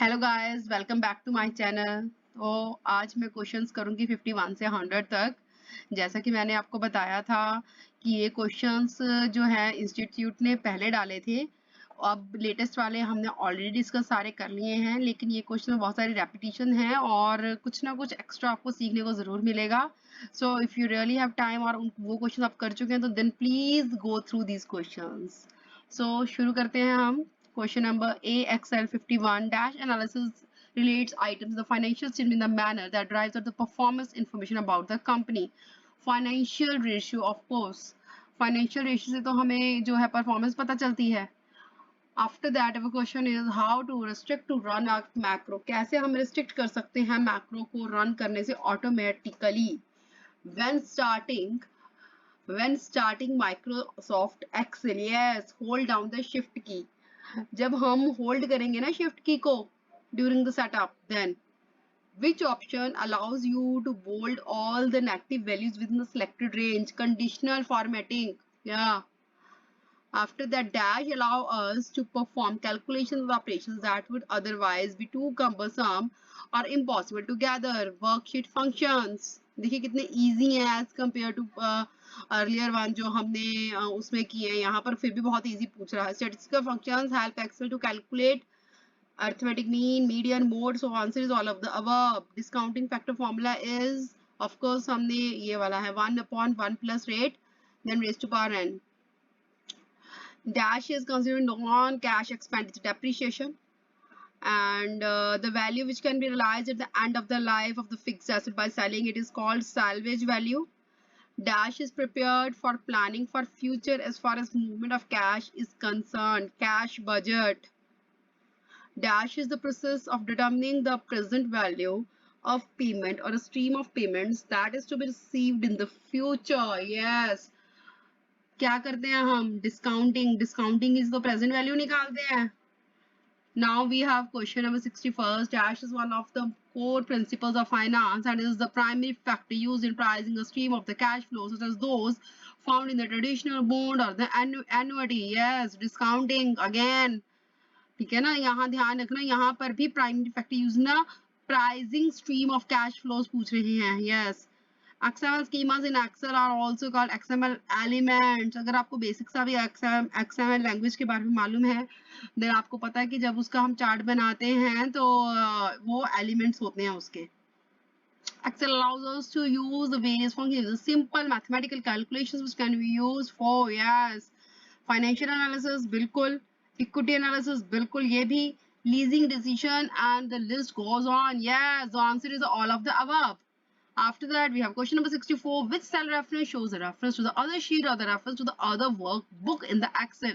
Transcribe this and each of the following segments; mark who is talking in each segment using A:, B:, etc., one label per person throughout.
A: Hello guys, welcome back to my channel. तो आज मैं क्वेश्चंस करूंगी 51 से 100 तक। जैसा कि मैंने आपको बताया था कि ये क्वेश्चंस जो है इंस्टीट्यूट ने पहले डाले थे। अब लेटेस्ट वाले हमने ऑलरेडी डिस्कस सारे कर लिए हैं, लेकिन ये क्वेश्चन में बहुत सारी रेपिटेशन है और कुछ ना कुछ एक्स्ट्रा आपको सीखने को ज़रूर मिलेगा। So if you really have time और वो क्वेश्चन आप कर चुके हैं तो then please go through these questions. So शुरू करते हैं हम। Question number A, Excel 51 dash analysis relates items in the financial statement in the manner that drives out the performance information about the company. Financial ratio, of course. Financial ratio से तो हमें जो है performance पता चलती है. After that, our question is how to restrict to run a macro. कैसे हम restrict कर सकते हैं macro को run करने से automatically. When starting Microsoft Excel, yes, hold down the shift key. जब हम होल्ड करेंगे ना शिफ्ट की को during the setup, then which option allows you to bold all the negative values within the selected range? Conditional formatting. Yeah. After that, dash allow us to perform calculations of operations that would otherwise be too cumbersome or impossible to gather. Worksheet functions. देखिए कितने easy हैं as compared to earlier one जो हमने उसमें किए हैं। यहाँ पर फिर भी बहुत easy पूछ रहा है। Statistical functions help Excel to calculate arithmetic mean, median, mode. So answer is all of the above. Discounting factor formula is of course हमने ये वाला है 1/1 plus rate then raised to power n. Dash is considered non-cash expenditure depreciation, and the value which can be realized at the end of the life of the fixed asset by selling it is called salvage value. Dash is prepared for planning for future as far as movement of cash is concerned. Cash budget. Dash is the process of determining the present value of payment or a stream of payments that is to be received in the future. Yes. क्या करते हैं हम? Discounting is the present value निकालते हैं. Now we have question number 61. Dash is one of the core principles of finance and is the primary factor used in pricing a stream of the cash flows such as those found in the traditional bond or the annuity. Yes, discounting again. ठीक है ना, यहाँ ध्यान रखना, यहाँ पर भी primary factor use ना pricing stream of cash flows पूछ रहे हैं. Yes. XML schemas in Excel are also called XML elements. अगर आपको बेसिक सा भी XML लैंग्वेज के बारे में मालूम है, देन आपको पता है कि जब उसका हम चार्ट बनाते हैं तो वो एलिमेंट्स होते हैं उसके. Excel allows us to use the various functions, simple mathematical calculations which can be used for, yes, financial analysis, बिल्कुल, equity analysis, बिल्कुल, ये भी, leasing decision, and the list goes on. Yes, the answer is all of the above. After that, we have question number 64. Which cell reference shows a reference to the other sheet or the reference to the other workbook in the Excel?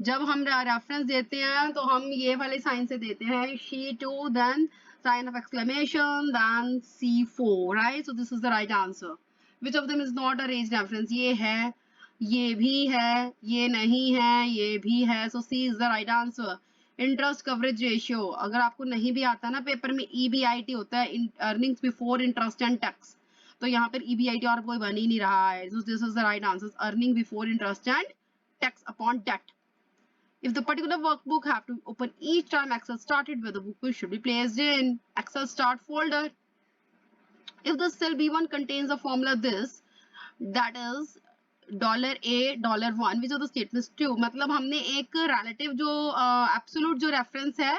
A: जब हम reference देते हैं तो हम ये वाले sign से देते हैं, C2, then sign of exclamation, then C4, right? So this is the right answer. Which of them is not a raised reference? ये है, ये भी है, ये नहीं है, ये भी है. So C is the right answer. Interest coverage ratio, अगर आपको नहीं भी आता ना पेपर में, EBIT होता है, earnings before interest and tax. तो यहाँ पर EBIT और कोई बन ही नहीं रहा है. So this is the right answer. Earning before interest and tax upon date. If the particular workbook have to open each time Excel started where the book should be placed in Excel start folder. If the cell B1 contains a formula this, that is $A $1 which are the statements too. मतलब हमने एक relative जो absolute जो reference है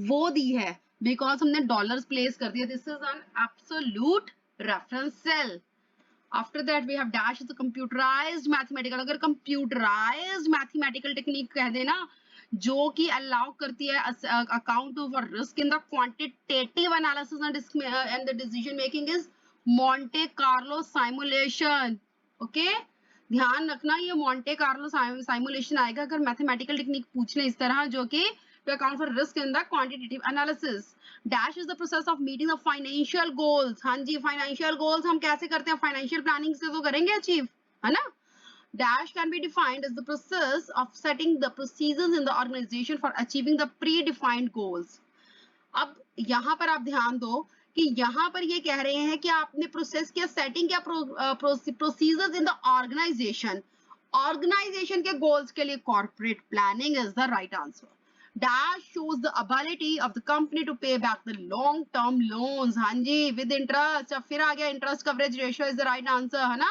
A: वो दी है because हमने dollars place कर दिया. This is an absolute reference cell. After that we have dash is a computerized mathematical. अगर computerized mathematical technique कह देना जो कि allow करती है account over risk in the quantitative analysis and the decision making is Monte Carlo simulation. Okay, ध्यान रखना ये Monte Carlo simulation आएगा अगर mathematical technique पूछने इस तरह जो कि to account for risk in the quantitative analysis. Dash is the process of meeting the financial goals. हाँ जी, financial goals हम कैसे करते हैं? financial planning से तो करेंगे achieve, है ना? Dash can be defined as the process of setting the procedures in the organization for achieving the predefined goals. अब यहाँ पर आप ध्यान दो कि यहाँ पर ये कह रहे हैं कि आपने प्रोसेस किया, सेटिंग किया procedures in the organization. Organization के गोल्स के लिए corporate planning is the right answer. Dash shows the ability of the company to pay back the long term loans. हाँ जी, with interest. अब फिर आ गया interest coverage ratio is the right answer, है ना,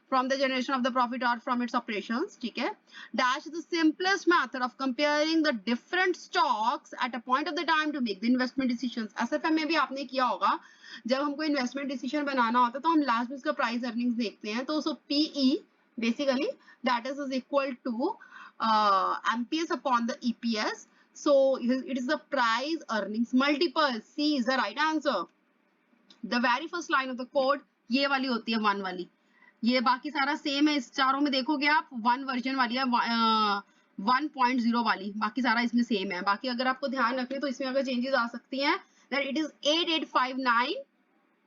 A: from the generation of the profit or from its operations. ठीक है. Dash is the simplest method of comparing the different stocks at a point of the time to make the investment decisions. SFM में भी आपने किया होगा, जब हमको investment decision बनाना होता है तो हम लास्ट में उसका प्राइस अर्निंग्स देखते हैं. तो PE basically that is equal to MPS upon the EPS. So it is the price earnings multiple. C is the right answer. The very first line of the code ये वाली होती है 1 वाली. ये बाकी सारा सेम है. इस चारों में देखोगे आप 1 वर्जन वाली है, 1.0 वाली. बाकी सारा इसमें सेम है. बाकी अगर आपको ध्यान रखना है तो इसमें अगर चेंजेस आ सकती हैं, then it is 8859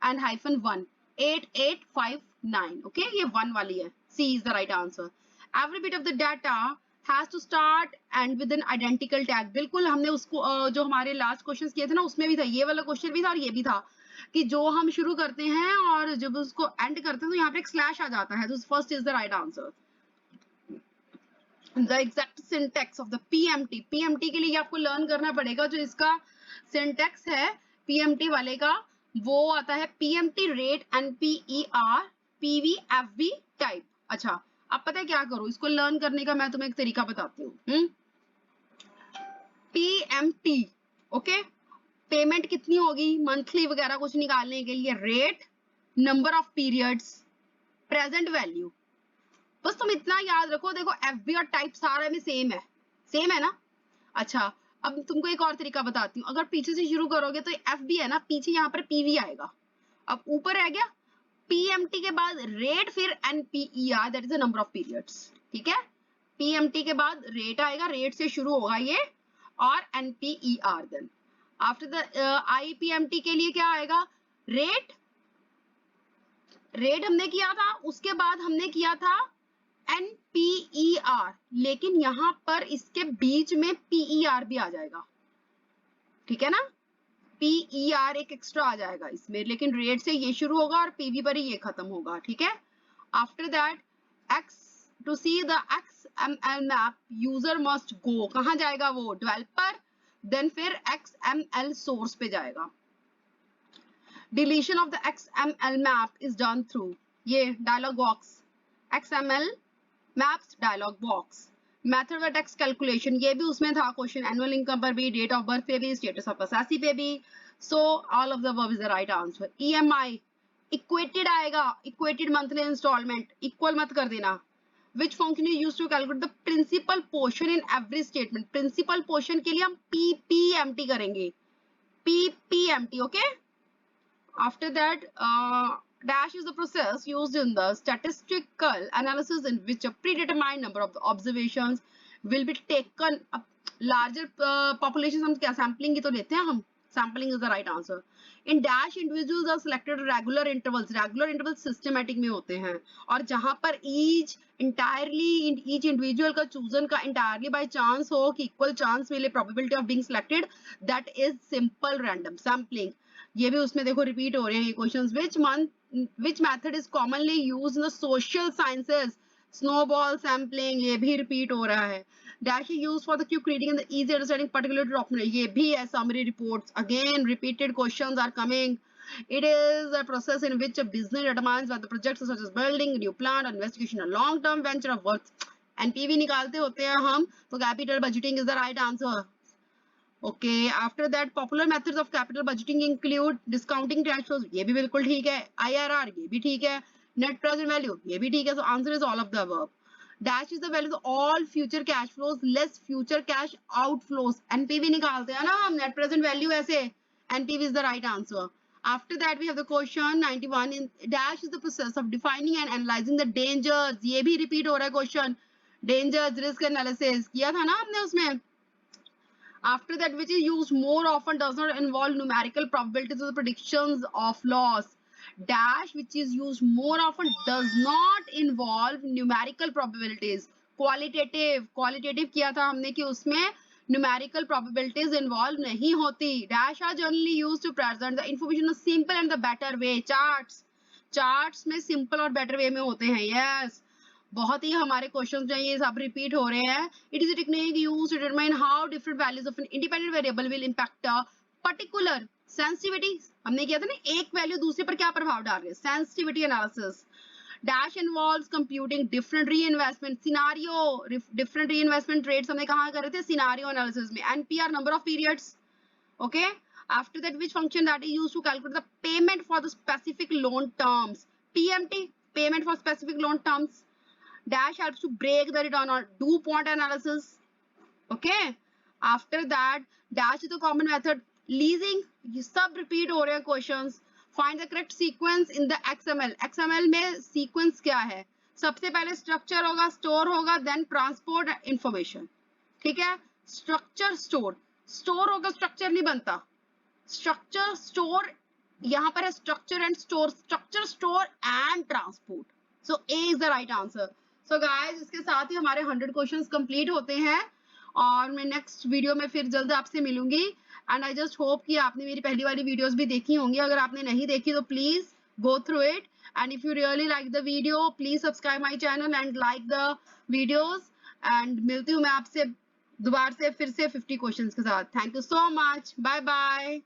A: and -1. 8859. Okay, ये 1 वाली है. C is the right answer. Every bit of the data has to start and with an identical tag. बिल्कुल हमने उसको जो हमारे लास्ट क्वेश्चन किए थे ना, उसमें भी था, ये वाला क्वेश्चन भी था और ये भी था, कि जो हम शुरू करते हैं और जब उसको एंड करते हैं तो यहाँ पे एक स्लैश आ जाता है. तो first is the right answer. The exact syntax of the PMT. PMT के लिए आपको लर्न करना पड़ेगा. जो इसका सिंटेक्स है पीएमटी वाले का, वो आता है PMT rate NPER PV FV type. अच्छा, अब पता है क्या करो, इसको लर्न करने का मैं तुम्हें एक तरीका बताती हूँ. पीएमटी, ओके, पेमेंट कितनी होगी मंथली वगैरह कुछ निकालने के लिए, rate, number of periods, present value. बस तुम इतना याद रखो. देखो एफबी और टाइप सारा में सेम है ना. अच्छा, अब तुमको एक और तरीका बताती हूँ. अगर पीछे से शुरू करोगे तो एफबी है ना, पीछे यहाँ पर पीवी आएगा. अब ऊपर रह गया पीएमटी के बाद रेट, फिर NPER, that is the number of periods. ठीक है, पीएमटी के बाद रेट आएगा, रेट से शुरू होगा ये, और NPER. Then after the IPMT के लिए क्या आएगा, रेट हमने किया था, उसके बाद हमने किया था NPER, लेकिन यहां पर इसके बीच में PER भी आ जाएगा. ठीक है ना, PER एक एक्स्ट्रा आ जाएगा इसमें, लेकिन रेट से ये शुरू होगा और PV पर ही ये खत्म होगा. ठीक है. After that X to see the XML map user must go. कहां जाएगा वो, डेवलपर, देन फिर XML सोर्स पे जाएगा. Deletion of the XML map is done through ये dialog box, XML maps dialog box. Method व टैक्स कैलकुलेशन, ये भी उसमें था क्वेश्चन. एनुअल इनकम पर भी, डेट ऑफ बर्थ पे भी, स्टेटस ऑफ असेसी पे भी. So all of the above is the right answer. EMI equated आएगा, इक्वेटेड मंथली इंस्टॉलमेंट, इक्वल मत कर देना. Which function is used to calculate the principal portion in every statement? Principal portion के लिए हम PPMT करेंगे, PPMT. Okay. After that, dash is the process used in the statistical analysis in which a predetermined number of the observations will be taken. Larger populations हम क्या sampling की तो लेते हैं हम. Sampling is the right answer. In dash individuals are selected regular intervals. Regular intervals systematic में होते हैं, और जहां पर each individual का chosen का entirely by chance हो कि equal chance मिले, probability of being selected, that is simple random sampling. ये भी उसमें देखो रिपीट हो रहे हैं ये questions. which method is commonly used in the social sciences? Snowball sampling, ये भी रिपीट हो रहा है. Dash is used for the quick reading and the easy understanding particular document. ये भी है summary reports. Again repeated questions are coming. It is a process in which a business determines whether projects such as building, new plant, investigation, a long-term venture of worth. NPV निकालते होते हैं हम, तो capital budgeting is the right answer. Okay, after that popular methods of capital budgeting include discounting cash flows, ये भी बिल्कुल ठीक है. IRR, ये भी ठीक है. Net present value, ये भी ठीक है. So answer is all of the above. Dash is the value of all future cash flows less future cash outflows. NPV निकालते हैं ना हम, net present value ऐसे. NPV is the right answer. After that we have the question 91. In dash is the process of defining and analyzing the dangers. ये भी repeat हो रहा है question. Dangers, risk analysis किया था ना हमने उसमें. After that, which is used more often, does not involve numerical probabilities of the predictions of loss. Dash, which is used more often, does not involve numerical probabilities. Qualitative किया था हमने कि उसमें numerical probabilities involve नहीं होती. Dash are generally used to present the information in a simple and the better way. Charts में simple और better way में होते हैं. Yes. बहुत ही हमारे क्वेश्चन जो है ये सब रिपीट हो रहे हैं. It is a technique used to determine how different values of an independent variable will impact a particular sensitivity. हमने किया था ना, एक वैल्यू दूसरे पर क्या प्रभाव डाल रही है, sensitivity analysis. Dash involves computing different reinvestment scenario, different reinvestment rates हमने कहाँ करे थे, scenario analysis में. NPR, number of periods. Okay. After that, which function that is used to calculate the payment for the specific loan terms? PMT, payment for specific loan terms. Dash helps to break the return or do point analysis. Okay. After that, dash is a common method. Leasing, ये सब repeat हो रहे हैं questions. Find the correct sequence in the XML. XML में sequence क्या है? सबसे पहले structure होगा, store होगा, then transport information. ठीक है? Structure, store. Store होगा, structure नहीं बनता. Structure, store, यहाँ पर है structure and store. Structure, store and transport. So A is the right answer. So guys, इसके साथ ही हमारे 100 questions complete होते हैं और मैं नेक्स्ट वीडियो में फिर जल्द आपसे मिलूंगी. एंड आई जस्ट होप कि आपने मेरी पहली वाली वीडियोस भी देखी होंगी. अगर आपने नहीं देखी तो please go through it. And if you really like the video, please subscribe my channel and like the videos. And मिलती हूँ मैं आपसे दोबारा से फिर से 50 क्वेश्चंस के साथ. Thank you so much. Bye bye.